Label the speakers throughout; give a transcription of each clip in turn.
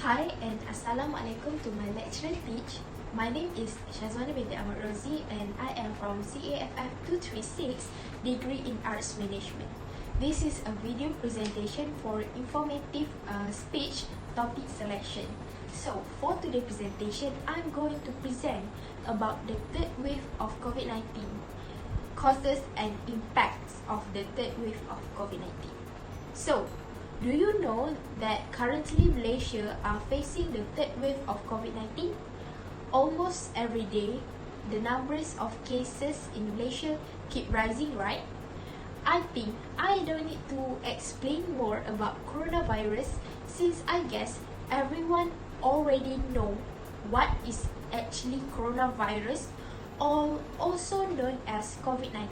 Speaker 1: Hi and Assalamualaikum to my lecturer Teech. My name is Shazwana binti Ahmad Rozi and I am from CAFF 236 degree in Arts Management. This is a video presentation for informative speech topic selection. So for today's presentation, I'm going to present about the third wave of COVID-19, causes and impacts of the third wave of COVID-19. So, do you know that currently Malaysia are facing the third wave of COVID-19? Almost every day, the numbers of cases in Malaysia keep rising, right? I think I don't need to explain more about coronavirus since I guess everyone already know what is actually coronavirus, or also known as COVID-19.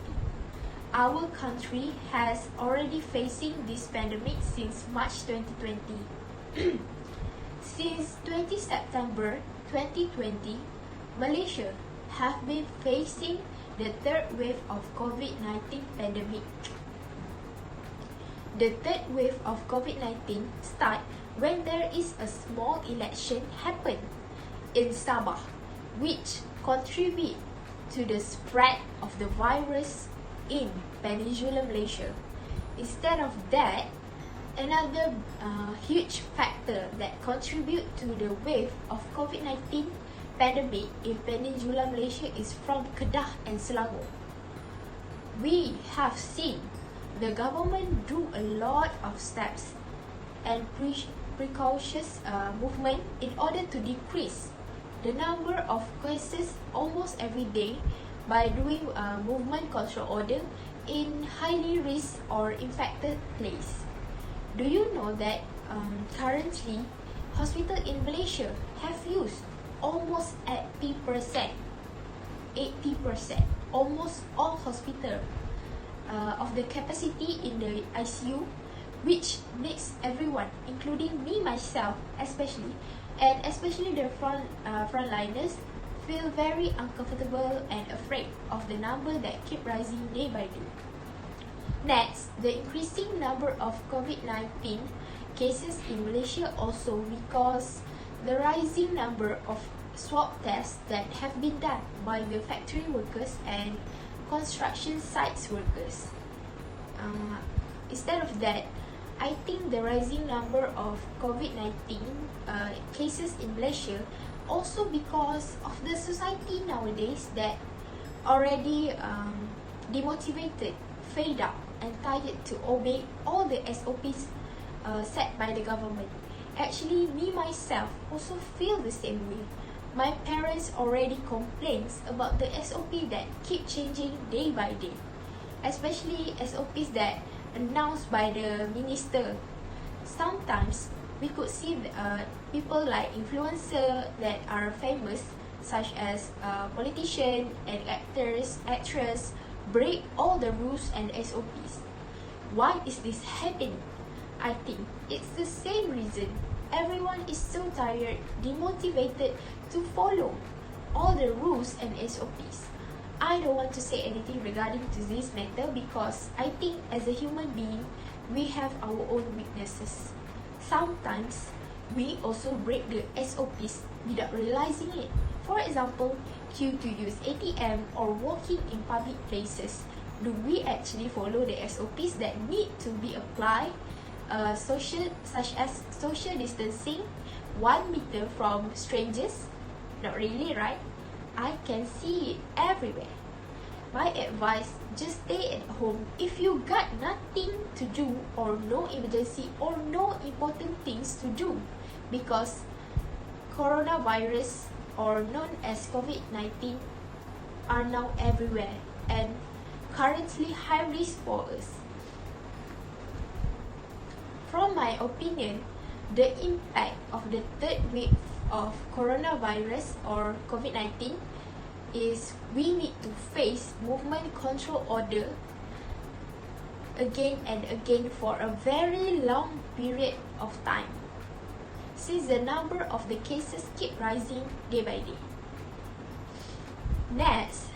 Speaker 1: Our country has already facing this pandemic since March 2020. Since 20 September 2020, Malaysia have been facing the third wave of COVID-19 pandemic. The third wave of COVID-19 start when there is a small election happen in Sabah, which contribute to the spread of the virus in Peninsular Malaysia. Instead of that, another huge factor that contribute to the wave of COVID-19 pandemic in Peninsular Malaysia is from Kedah and Selangor. We have seen the government do a lot of steps and precautious movement in order to decrease the number of cases almost every day by doing movement control order in highly risk or infected place. Do you know that currently hospital in Malaysia have used almost 80%, almost all hospital of the capacity in the ICU, which makes everyone, including me myself especially the frontliners, feel very uncomfortable and afraid of the number that keep rising day by day. Next, the increasing number of COVID-19 cases in Malaysia also because the rising number of swab tests that have been done by the factory workers and construction sites workers. Instead of that, I think the rising number of COVID-19 cases in Malaysia also because of the society nowadays that already demotivated, fed up and tired to obey all the SOPs set by the government. Actually, me myself also feel the same way. My parents already complains about the SOP that keep changing day by day, especially SOPs that announced by the minister. Sometimes we could see people like influencers that are famous, such as politicians and actors, break all the rules and SOPs. Why is this happening? I think it's the same reason. Everyone is so tired, demotivated to follow all the rules and SOPs. I don't want to say anything regarding to this matter because I think as a human being, we have our own weaknesses. Sometimes, we also break the SOPs without realizing it. For example, queue to use ATM or walking in public places. Do we actually follow the SOPs that need to be applied? Such as social distancing, 1 meter from strangers? Not really, right? I can see it everywhere. My advice, just stay at home if you got nothing to do or no emergency or no important things to do, because coronavirus, or known as COVID-19, are now everywhere and currently high risk for us. From my opinion, the impact of the third wave of coronavirus or COVID-19 is we need to face movement control order again and again for a very long period of time, since the number of the cases keep rising day by day. Next,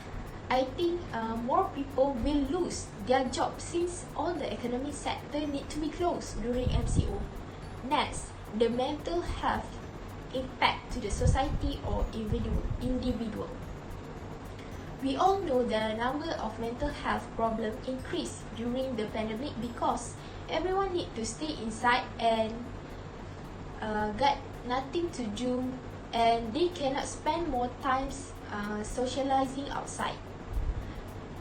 Speaker 1: I think more people will lose their jobs since all the economic sector need to be closed during MCO. Next, the mental health impact to the society or individual. We all know that the number of mental health problems increased during the pandemic because everyone need to stay inside and got nothing to do, and they cannot spend more time socializing outside.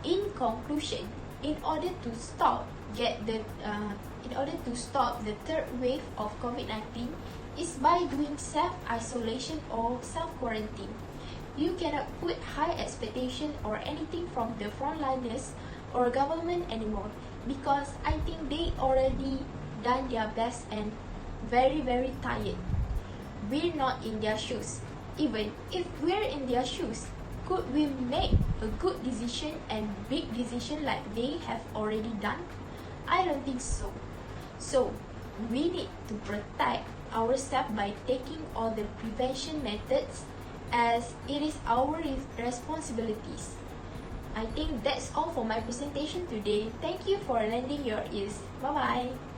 Speaker 1: In conclusion, in order to stop the third wave of COVID-19 is by doing self-isolation or self-quarantine. You cannot put high expectation or anything from the frontliners or government anymore, because I think they already done their best and very tired. We're not in their shoes. Even if we're in their shoes, could we make a good decision and big decision like they have already done? I don't think so. So we need to protect ourselves by taking all the prevention methods, as it is our responsibilities. I think that's all for my presentation today. Thank you for lending your ears. Bye bye.